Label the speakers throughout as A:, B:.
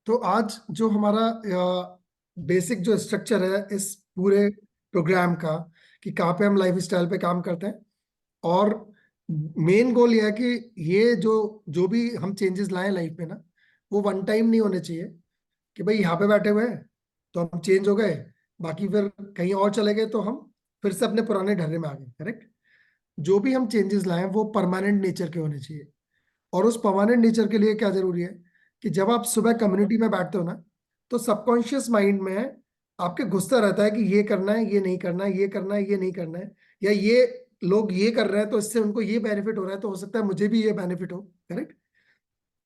A: तो आज जो हमारा बेसिक जो स्ट्रक्चर है इस पूरे प्रोग्राम का, कि कहाँ पे हम लाइफ स्टाइल पे काम करते हैं, और मेन गोल ये है कि ये जो जो भी हम चेंजेस लाए लाइफ में ना, वो वन टाइम नहीं होने चाहिए कि भाई यहाँ पे बैठे हुए हैं तो हम चेंज हो गए, बाकी फिर कहीं और चले गए तो हम फिर से अपने पुराने ढर्रे में आ गए। करेक्ट। जो भी हम चेंजेस लाए वो परमानेंट नेचर के होने चाहिए। और उस परमानेंट नेचर के लिए क्या जरूरी है कि जब आप सुबह कम्युनिटी में बैठते हो ना, तो सबकॉन्शियस माइंड में आपके घुसता रहता है कि ये करना है, ये नहीं करना है, ये करना है, ये नहीं करना है, या ये लोग ये कर रहे हैं तो इससे उनको ये बेनिफिट हो रहा है, तो हो सकता है मुझे भी ये बेनिफिट हो। करेक्ट।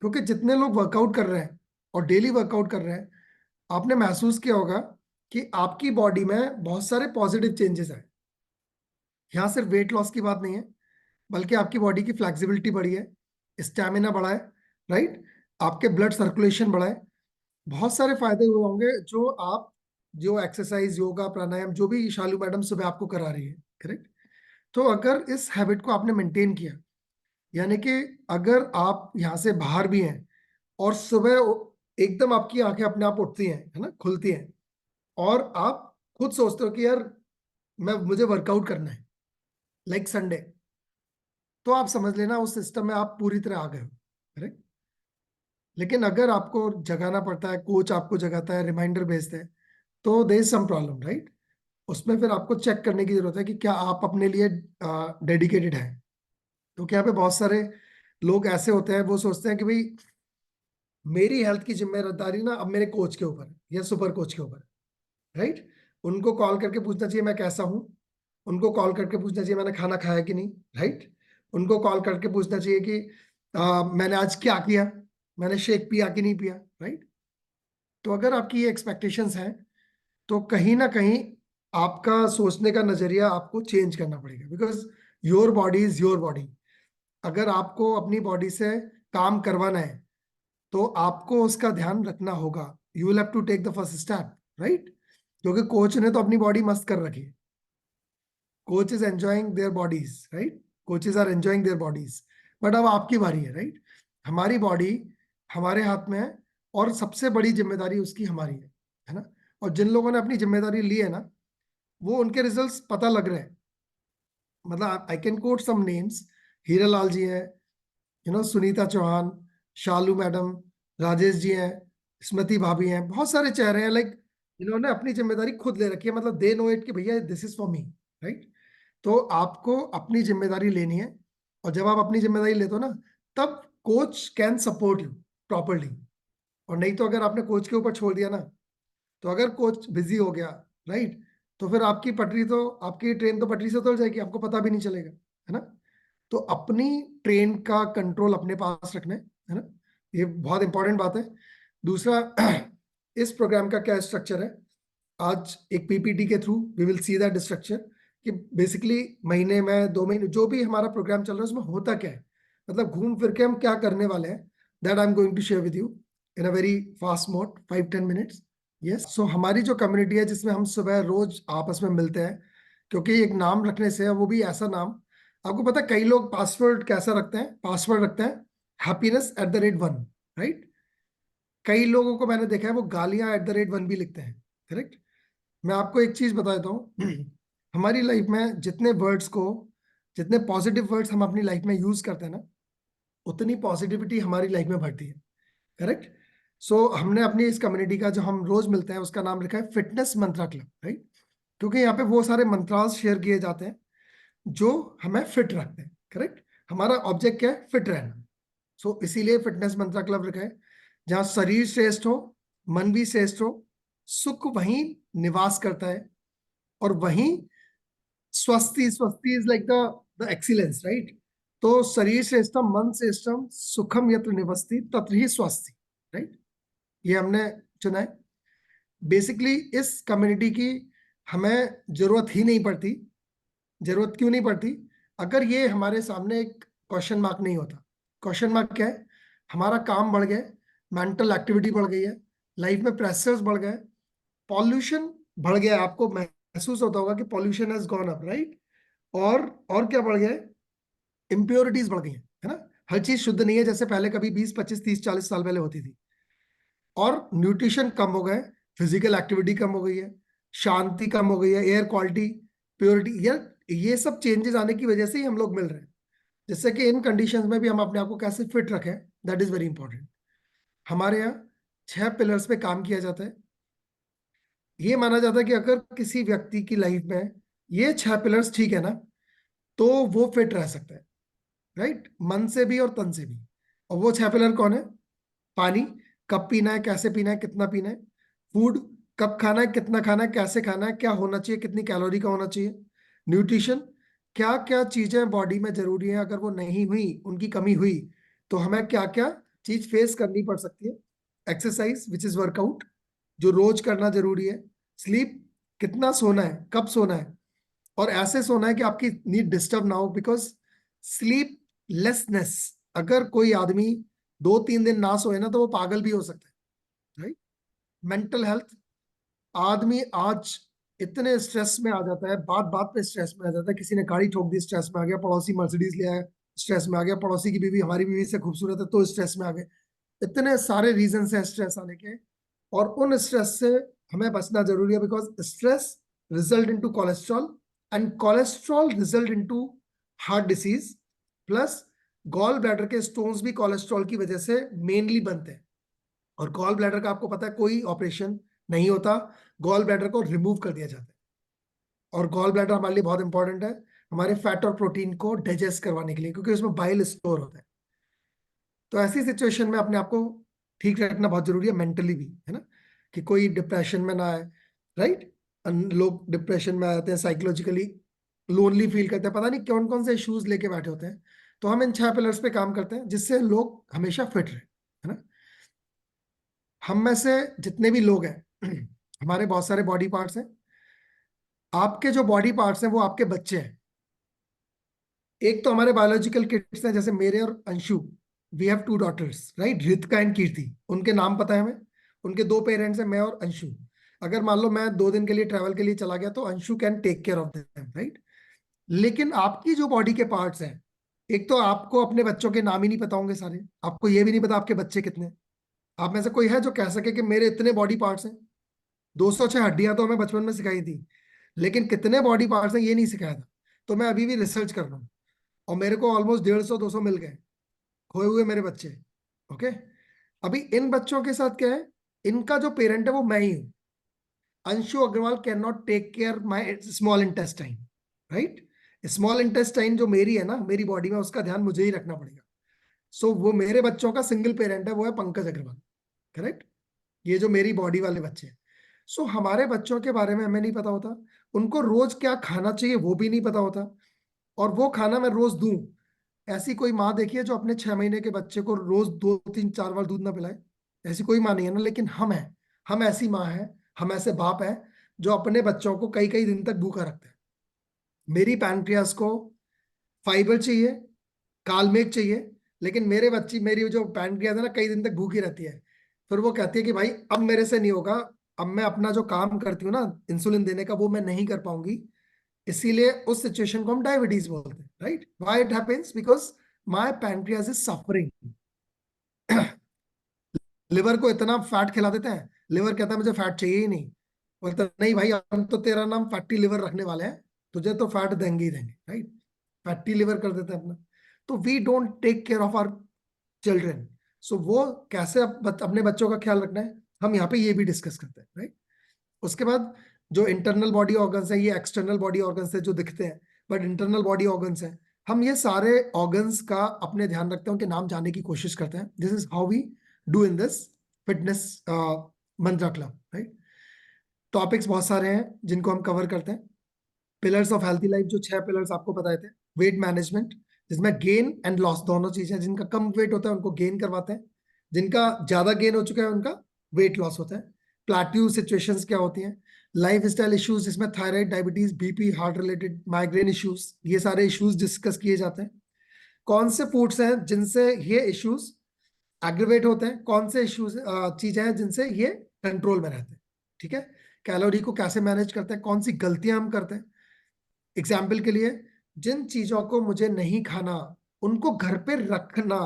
A: क्योंकि जितने लोग वर्कआउट कर रहे हैं और डेली वर्कआउट कर रहे हैं, आपने महसूस किया होगा कि आपकी बॉडी में बहुत सारे पॉजिटिव चेंजेस हैं। यहाँ सिर्फ वेट लॉस की बात नहीं है, बल्कि आपकी बॉडी की फ्लेक्सिबिलिटी बढ़ी है, स्टैमिना बढ़ा है, राइट, आपके ब्लड सर्कुलेशन बढ़ा है। बहुत सारे फायदे हुए होंगे जो आप, जो एक्सरसाइज, योगा, प्राणायाम, जो भी शालू मैडम सुबह आपको करा रही है। करेक्ट। तो अगर इस हैबिट को आपने मेंटेन किया, यानी कि अगर आप यहाँ से बाहर भी हैं और सुबह एकदम आपकी आंखें अपने आप उठती हैं, है ना, खुलती हैं, और आप खुद सोचते हो कि यार मुझे वर्कआउट करना है, लाइक संडे, तो आप समझ लेना उस सिस्टम में आप पूरी तरह आ गए हो। करेक्ट। लेकिन अगर आपको जगाना पड़ता है, कोच आपको जगाता है, रिमाइंडर भेजते हैं, तो there is some problem, right. उसमें फिर आपको चेक करने की जरूरत है कि क्या आप अपने लिए डेडिकेटेड हैं। क्योंकि यहाँ पे बहुत सारे लोग ऐसे होते हैं, वो सोचते हैं कि भाई मेरी हेल्थ की जिम्मेदारी ना अब मेरे कोच के ऊपर है या सुपर कोच के ऊपर है, राइट। उनको कॉल करके पूछना चाहिए मैं कैसा हूँ, उनको कॉल करके पूछना चाहिए मैंने खाना खाया कि नहीं, राइट। उनको कॉल करके पूछना चाहिए कि मैंने आज क्या किया, मैंने शेक पिया कि नहीं पिया, राइट। तो अगर आपकी ये एक्सपेक्टेशंस हैं, तो कहीं ना कहीं आपका सोचने का नजरिया आपको चेंज करना पड़ेगा, because your body is your body. अगर आपको अपनी बॉडी से काम करवाना है, तो आपको उसका ध्यान रखना होगा। You will have to take the first step, right. क्योंकि कोच ने तो अपनी बॉडी मस्त कर रखी है। Coach is enjoying their bodies, right. Coaches are enjoying their bodies. But अब आपकी बारी है, राइट। हमारी बॉडी हमारे हाथ में है, और सबसे बड़ी जिम्मेदारी उसकी हमारी है ना। और जिन लोगों ने अपनी जिम्मेदारी ली है ना, वो उनके रिजल्ट्स पता लग रहे हैं। मतलब I can quote some names, Hiralal ji हैं, सुनीता चौहान, शालू मैडम, राजेश जी हैं, स्मृति भाभी हैं, बहुत सारे चेहरे हैं, लाइक इन्होंने अपनी जिम्मेदारी खुद ले रखी है। मतलब दे नो इट कि भैया this is for me, right. तो आपको अपनी जिम्मेदारी लेनी है, और जब आप अपनी जिम्मेदारी लेते हो ना, तब coach can support you properly. और नहीं तो अगर आपने कोच के ऊपर छोड़ दिया ना, तो अगर कोच बिजी हो गया, राइट, तो फिर आपकी ट्रेन तो पटरी से उतर जाएगी, आपको पता भी नहीं चलेगा, है ना। तो अपनी ट्रेन का कंट्रोल अपने पास रखना है ना, ये बहुत इंपॉर्टेंट बात है। दूसरा, इस प्रोग्राम का क्या स्ट्रक्चर है, आज एक पीपीटी के through we will see that structure, कि बेसिकली महीने में 2 महीने जो भी हमारा प्रोग्राम चल रहा है उसमें होता क्या है, मतलब घूम फिर के हम क्या करने वाले हैं, that I am going to share with you in a very fast mode, 5-10 minutes. Yes, so हमारी जो कम्युनिटी है जिसमें हम सुबह रोज आपस में मिलते हैं, क्योंकि एक नाम रखने से, वो भी ऐसा नाम, आपको पता है कई लोग पासवर्ड कैसा रखते हैं, पासवर्ड रखते हैं happiness@1, राइट। कई लोगों को मैंने देखा है वो गालियां @1 भी लिखते हैं। करेक्ट। मैं आपको एक चीज बता देता हूँ, हमारी लाइफ में जितने पॉजिटिव वर्ड्स हम अपनी लाइफ में यूज करते हैं ना, उतनी पॉजिटिविटी हमारी लाइफ में बढ़ती है। करेक्ट। सो हमने अपनी इस कम्युनिटी का, जो हम रोज मिलते हैं, उसका नाम रखा है फिटनेस मंत्रा क्लब, राइट। क्योंकि यहाँ पे वो सारे मंत्रास शेयर किए जाते हैं जो हमें फिट रखते हैं। करेक्ट। हमारा ऑब्जेक्ट क्या है, फिट रहना। सो इसीलिए फिटनेस मंत्रा क्लब रखा है, जहाँ शरीर श्रेष्ठ हो, मन भी श्रेष्ठ हो, सुख वहीं निवास करता है, और वहीं स्वस्ति, स्वस्ति is like the excellence, right. तो शरीर श्रेष्ठम मन श्रेष्ठम सुखम यत्र निवसति तत्र ही स्वस्ति, राइट। ये हमने चुना है। बेसिकली इस कम्युनिटी की हमें जरूरत ही नहीं पड़ती। जरूरत क्यों नहीं पड़ती? अगर ये हमारे सामने एक क्वेश्चन मार्क नहीं होता। क्वेश्चन मार्क क्या है? हमारा काम बढ़ गया, मेंटल एक्टिविटी बढ़ गई है, लाइफ में प्रेशर्स बढ़ गए, पॉल्यूशन बढ़ गया है। आपको महसूस होता होगा कि pollution has gone up, right. और क्या बढ़ गया है? इम्प्योरिटीज बढ़ गई है ना। हर चीज शुद्ध नहीं है जैसे पहले कभी 20-25-30-40 साल पहले होती थी। और न्यूट्रिशन कम हो गए, फिजिकल एक्टिविटी कम हो गई है, शांति कम हो गई है, एयर क्वालिटी, प्योरिटी, ये सब चेंजेस आने की वजह से ही हम लोग मिल रहे हैं। जिससे कि इन कंडीशंस में भी हम अपने आप को कैसे फिट रखें, दैट इज वेरी इंपॉर्टेंट। हमारे यहाँ 6 पिलर्स पे काम किया जाता है। ये माना जाता है कि अगर किसी व्यक्ति की लाइफ में ये 6 पिलर्स ठीक है ना, तो वो फिट रह सकता है, राइट, मन से भी और तन से भी। और वो 6 पिलर कौन है? पानी, कब पीना है, कैसे पीना है, कितना पीना है। फूड, कब खाना है, कितना खाना है, कैसे खाना है, क्या होना चाहिए, कितनी कैलोरी का होना चाहिए। न्यूट्रिशन, क्या क्या चीजें बॉडी में जरूरी है, अगर वो नहीं हुई, उनकी कमी हुई, तो हमें क्या क्या चीज फेस करनी पड़ सकती है। एक्सरसाइज विच इज वर्कआउट, जो रोज करना जरूरी है। स्लीप, कितना सोना है, कब सोना है, और ऐसे सोना है कि आपकी नींद डिस्टर्ब ना हो, बिकॉज स्लीप लेसनेस, अगर कोई आदमी 2-3 दिन ना सोए ना, तो वो पागल भी हो सकता है, राइट। मेंटल हेल्थ, आदमी आज इतने स्ट्रेस में आ जाता है, बात बात पे स्ट्रेस में आ जाता है, किसी ने गाड़ी ठोक दी, स्ट्रेस में आ गया, पड़ोसी मर्सिडीज ले आया, स्ट्रेस में आ गया, पड़ोसी की बीवी हमारी बीवी से खूबसूरत है तो स्ट्रेस में आ गए। इतने सारे रीजन है स्ट्रेस आने के, और उन स्ट्रेस से हमें बचना जरूरी है, because stress result into cholesterol, and cholesterol result into heart disease, plus gall bladder के स्टोन्स भी कोलेस्ट्रॉल की वजह से मेनली बनते हैं। और गॉल ब्लैडर का आपको पता है कोई ऑपरेशन नहीं होता, गॉल ब्लैडर को रिमूव कर दिया जाता है। और गॉल ब्लैडर हमारे लिए बहुत इंपॉर्टेंट है, हमारे फैट और प्रोटीन को डाइजेस्ट करवाने के लिए, क्योंकि उसमें बाइल स्टोर होता है। तो ऐसी सिचुएशन में अपने आप को ठीक रखना बहुत जरूरी है, मेंटली भी, है ना, कि कोई डिप्रेशन में ना आए, राइट। लोग डिप्रेशन में आते हैं, साइकोलॉजिकली लोनली फील करते हैं, पता नहीं कौन कौन से इश्यूज लेके बैठे होते हैं। तो हम इन 6 पिलर्स पे काम करते हैं, जिससे लोग हमेशा फिट रहे, है ना। हम में से जितने भी लोग हैं हमारे बहुत सारे बॉडी पार्ट्स हैं। आपके जो बॉडी पार्ट्स हैं वो आपके बच्चे हैं। एक तो हमारे बायोलॉजिकल किड्स हैं, जैसे मेरे और Anshu, we have 2 daughters, right, Ritika and Kirti. उनके नाम पता है हमें, उनके 2 पेरेंट्स हैं, मैं और अंशु। अगर मान लो मैं 2 दिन के लिए ट्रैवल के लिए चला गया, तो Anshu can take care of them, right. लेकिन आपकी जो बॉडी के पार्ट्स हैं, एक तो आपको अपने बच्चों के नाम ही नहीं पता होंगे सारे, आपको ये भी नहीं पता आपके बच्चे कितने हैं। आप में से कोई है जो कह सके कि मेरे इतने बॉडी पार्ट्स हैं? 206 हड्डियां तो हमें बचपन में सिखाई थी, लेकिन कितने बॉडी पार्ट्स हैं ये नहीं सिखाया था। तो मैं अभी भी रिसर्च कर रहा हूँ, और मेरे को ऑलमोस्ट 150-200 मिल गए खोए हुए मेरे बच्चे। ओके। अभी इन बच्चों के साथ क्या है, इनका जो पेरेंट है वो मैं ही हूँ। Anshu Agarwal can not take care my small intestine, right. Small intestine जो मेरी है ना, मेरी बॉडी में, उसका ध्यान मुझे ही रखना पड़ेगा। सो वो मेरे बच्चों का सिंगल पेरेंट है, वो है पंकज अग्रवाल, करेक्ट। ये जो मेरी बॉडी वाले बच्चे हैं। सो हमारे बच्चों के बारे में हमें नहीं पता होता, उनको रोज क्या खाना चाहिए वो भी नहीं पता होता, और वो खाना मैं रोज दूं। ऐसी कोई माँ देखी है जो अपने 6 महीने के बच्चे को रोज 2-3-4 बार दूध ना पिलाए? ऐसी कोई माँ नहीं है ना, लेकिन हम हैं, हम ऐसी माँ हैं, हम ऐसे बाप हैं, जो अपने बच्चों को कई कई दिन तक भूखा रखते हैं। मेरी पैनक्रियास को फाइबर चाहिए, कालमेघ चाहिए, लेकिन मेरे बच्ची, मेरी जो पैनक्रियास है ना, कई दिन तक भूखी रहती है। फिर वो कहती है कि भाई अब मेरे से नहीं होगा, अब मैं अपना जो काम करती हूँ ना इंसुलिन देने का, वो मैं नहीं कर पाऊंगी। इसीलिए उस सिचुएशन को हम डायबिटीज बोलते हैं, right. Why it happens? Because my pancreas is suffering. Liver को इतना फैट खिला देते हैं, लिवर कहता है मुझे फैट चाहिए ही नहीं, बोलता नहीं भाई हम तो तेरा नाम फैटी लिवर रखने वाले हैं, तुझे तो फैट देंगे ही देंगे, राइट। फैटी लिवर कर देते हैं अपना। तो we don't take care of our children. So वो कैसे अपने बच्चों का ख्याल रखना है, हम यहाँ पे ये भी डिस्कस करते हैं, राइट। उसके बाद जो इंटरनल बॉडी ऑर्गन्स है, ये एक्सटर्नल बॉडी ऑर्गन्स है जो दिखते हैं, बट इंटरनल बॉडी ऑर्गन्स है। हम ये सारे ऑर्गन्स का अपने ध्यान रखते हैं, उनके नाम जानने की कोशिश करते हैं। This is how we do in this fitness mantra club, right. Topics बहुत सारे हैं जिनको हम कवर करते हैं। पिलर्स ऑफ हेल्थी लाइफ, जो 6 पिलर्स आपको बताए थे। वेट मैनेजमेंट, जिसमें गेन एंड लॉस दोनों चीजें, जिनका कम वेट होता है उनको गेन करवाते हैं, जिनका ज्यादा गेन हो चुका है उनका वेट लॉस होता है। प्लाट्यू सिचुएशंस क्या होती हैं, लाइफ स्टाइल इश्यूज, जिसमें thyroid, diabetes, BP, heart related, migraine issues, ये सारे इश्यूज डिस्कस किए जाते हैं। कौन से फूड्स हैं जिनसे ये इश्यूज एग्रीवेट होते हैं, कौन से इश्यूज चीजें हैं जिनसे ये कंट्रोल में रहते हैं, ठीक है। कैलोरी को कैसे मैनेज करते हैं, कौन सी गलतियां हम करते हैं। एग्जाम्पल के लिए, जिन चीजों को मुझे नहीं खाना, उनको घर पे रखना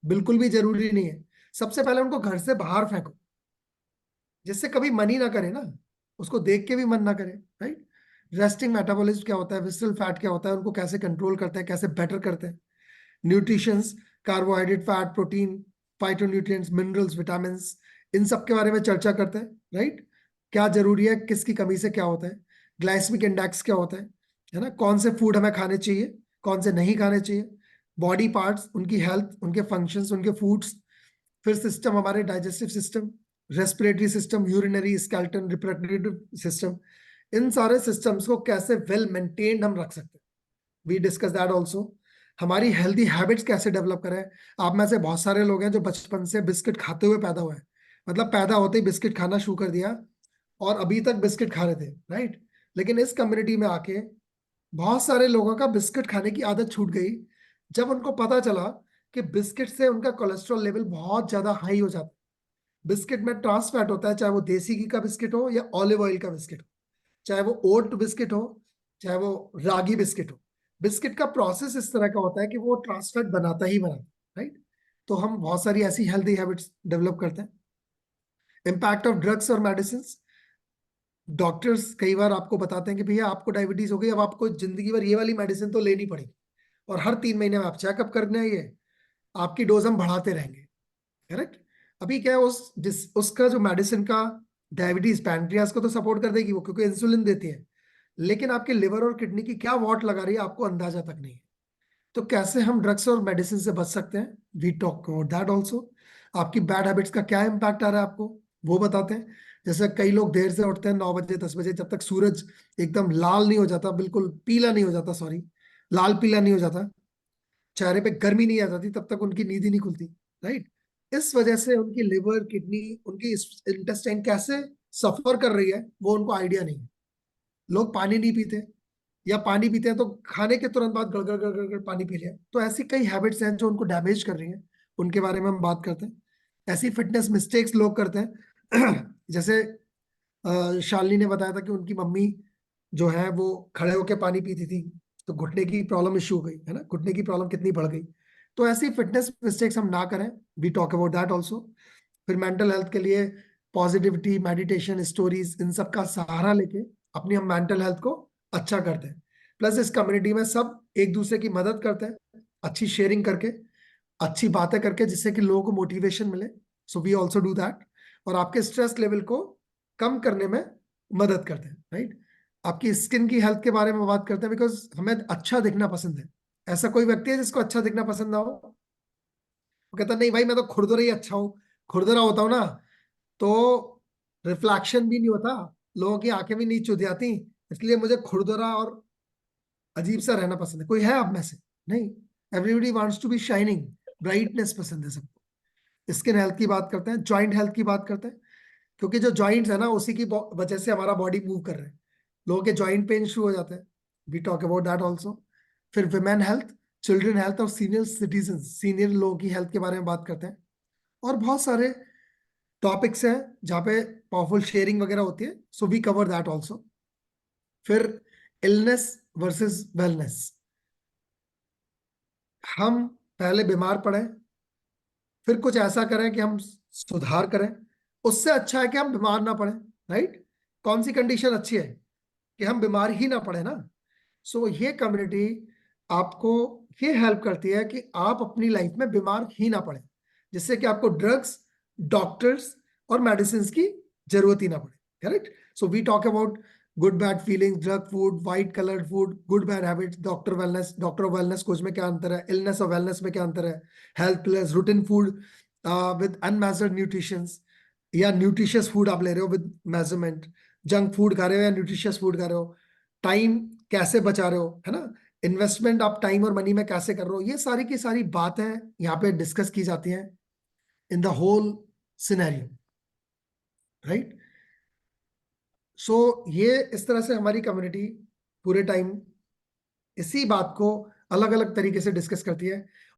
A: बिल्कुल भी जरूरी नहीं है। सबसे पहले उनको घर से बाहर फेंको, जिससे कभी मन ही ना करे ना, उसको देख के भी मन ना करे, राइट। रेस्टिंग मेटाबॉलिज्म क्या होता है, विसरल फैट क्या होता है, उनको कैसे कंट्रोल करते हैं, कैसे बेटर करते हैं। Nutritions, carbohydrate, fat, protein, phytonutrients, minerals, vitamin, इन सब के बारे में चर्चा करते हैं, राइट। क्या जरूरी है, किसकी कमी से क्या होता है, ग्लाइसेमिक इंडेक्स क्या होता है ना, कौन से फूड हमें खाने चाहिए, कौन से नहीं खाने चाहिए, बॉडी पार्ट्स, उनकी हेल्थ, उनके फंक्शंस, उनके फूड्स, फिर सिस्टम, हमारे digestive system, respiratory system, urinary, skeleton, reproductive system, इन सारे सिस्टम्स को कैसे वेल मेंटेन्ड हम रख सकते हैं, वी डिस्कस दैट ऑल्सो। हमारी हेल्दी हैबिट्स कैसे डेवलप करें। आप में से बहुत सारे लोग हैं जो बचपन से बिस्किट खाते हुए पैदा हुए हैं, मतलब पैदा होते ही बिस्किट खाना शुरू कर दिया और अभी तक बिस्किट खा रहे थे, राइट। लेकिन इस कम्युनिटी में आके बहुत सारे लोगों का बिस्किट खाने की आदत छूट गई जब उनको पता चला कि बिस्किट से उनका कोलेस्ट्रॉल लेवल बहुत ज्यादा हाई हो जाता है। बिस्किट में ट्रांस फैट होता है, चाहे वो देसी घी का बिस्किट हो या ऑलिव ऑयल का बिस्किट हो, चाहे वो ओट बिस्किट हो, चाहे वो रागी बिस्किट हो। बिस्किट का प्रोसेस इस तरह का होता है कि वो ट्रांस फैट बनाता ही बनाता है, राइट। तो हम बहुत सारी ऐसी हेल्दी हैबिट्स डेवलप करते हैं। इम्पैक्ट ऑफ ड्रग्स और मेडिसिन, डॉक्टर्स कई बार आपको बताते हैं कि भैया आपको डायबिटीज हो गई, अब आपको जिंदगी भर ये वाली मेडिसिन तो लेनी पड़ेगी, और हर 3 महीने में आप चेकअप करने आइए, आपकी डोज हम बढ़ाते रहेंगे, करेक्ट। अभी क्या है, उसका जो मेडिसिन का डायबिटीज पैनक्रियास को तो सपोर्ट कर देगी वो, क्योंकि इंसुलिन देती है, लेकिन आपके लिवर और किडनी की क्या वॉट लगा रही है आपको अंदाजा तक नहीं है। तो कैसे हम ड्रग्स और मेडिसिन से बच सकते हैं, we talk about that also. आपकी बैड हैबिट्स का क्या इम्पैक्ट आ रहा है आपको, वो बताते हैं। जैसे कई लोग देर से उठते हैं, 9 बजे 10 बजे, जब तक सूरज एकदम लाल नहीं हो जाता, बिल्कुल पीला नहीं हो जाता, सॉरी, लाल पीला नहीं हो जाता, चेहरे पे गर्मी नहीं आ जाती, तब तक उनकी नींद ही नहीं खुलती, राइट। इस वजह से उनकी लिवर, किडनी, उनकी इंटेस्टाइन कैसे सफर कर रही है वो उनको आइडिया नहीं है। लोग पानी नहीं पीते, या पानी पीते हैं तो खाने के तुरंत बाद गड़गड़ गड़गड़ गड़गड़ पानी पी लिया। तो ऐसी कई हैबिट्स हैं जो उनको डैमेज कर रही हैं, उनके बारे में हम बात करते हैं। ऐसी फिटनेस मिस्टेक्स लोग करते हैं जैसे शालिनी ने बताया था कि उनकी मम्मी जो है वो खड़े होकर पानी पीती थी, तो घुटने की प्रॉब्लम इश्यू हो गई है ना, घुटने की प्रॉब्लम कितनी बढ़ गई। तो ऐसी फिटनेस मिस्टेक्स हम ना करें, we talk about that also. फिर मेंटल हेल्थ के लिए पॉजिटिविटी, मेडिटेशन, स्टोरीज, इन सब का सहारा लेके अपनी हम मेंटल हेल्थ को अच्छा करते हैं। प्लस इस कम्युनिटी में सब एक दूसरे की मदद करते हैं, अच्छी शेयरिंग करके, अच्छी बातें करके, जिससे कि लोगों को मोटिवेशन मिले। So we also do that, और आपके स्ट्रेस लेवल को कम करने में मदद करते हैं, राइट। आपकी स्किन की हेल्थ के बारे में बात करते हैं, बिकॉज हमें अच्छा दिखना पसंद है। ऐसा कोई व्यक्ति है जिसको अच्छा दिखना पसंद ना हो? वो कहता नहीं भाई, मैं तो खुरदुरा ही अच्छा हूँ, खुरदुरा होता हूँ ना, तो रिफ्लेक्शन भी नहीं होता, लोगों की आंखें भी नहीं चुद जाती, इसलिए मुझे खुरदुरा और अजीब सा रहना पसंद है। कोई है आप में से? नहीं, everybody wants to be shining, brightness पसंद है सबको। स्किन हेल्थ की बात करते हैं, जॉइंट हेल्थ की बात करते हैं, क्योंकि जो जॉइंट्स है ना, उसी की वजह से हमारा बॉडी मूव कर रहा है। लोगों के जॉइंट पेन शुरू हो जाते हैं, we talk about that also. फिर वुमेन हेल्थ, चिल्ड्रन हेल्थ और सीनियर सिटीजन, सीनियर लोगों की हेल्थ के बारे में बात करते हैं। और बहुत सारे टॉपिक्स हैं जहाँ पे पावरफुल शेयरिंग वगैरह होती है, so we cover that also. फिर इलनेस वर्सेस वेलनेस, हम पहले बीमार पड़े, फिर कुछ ऐसा करें कि हम सुधार करें, उससे अच्छा है कि हम बीमार ना पड़े, राइट। कौन सी कंडीशन अच्छी है, कि हम बीमार ही ना पड़े ना। सो ये कम्युनिटी आपको ये हेल्प करती है कि आप अपनी लाइफ में बीमार ही ना पड़े, जिससे कि आपको ड्रग्स, डॉक्टर्स और मेडिसिन की जरूरत ही ना पड़े, correct. So we talk about good bad feelings, drug food, white coloured food, good bad habits, doctor wellness, doctor of wellness coach में क्या अंतर है, इलनेस और वेलनेस में क्या अंतर है, health plus routine food with unmeasured nutrition, या न्यूट्रिशियस फूड आप ले रहे हो विद मेजरमेंट, जंक फूड खा रहे हो या न्यूट्रिशियस फूड खा रहे हो, टाइम कैसे बचा रहे हो, है ना, इन्वेस्टमेंट आप टाइम और मनी में कैसे कर रहे हो, ये सारी की सारी बातें यहाँ पे डिस्कस की जाती हैं in the whole scenario, right. So ये इस तरह से हमारी कम्युनिटी पूरे टाइम इसी बात को अलग अलग तरीके से डिस्कस करती है।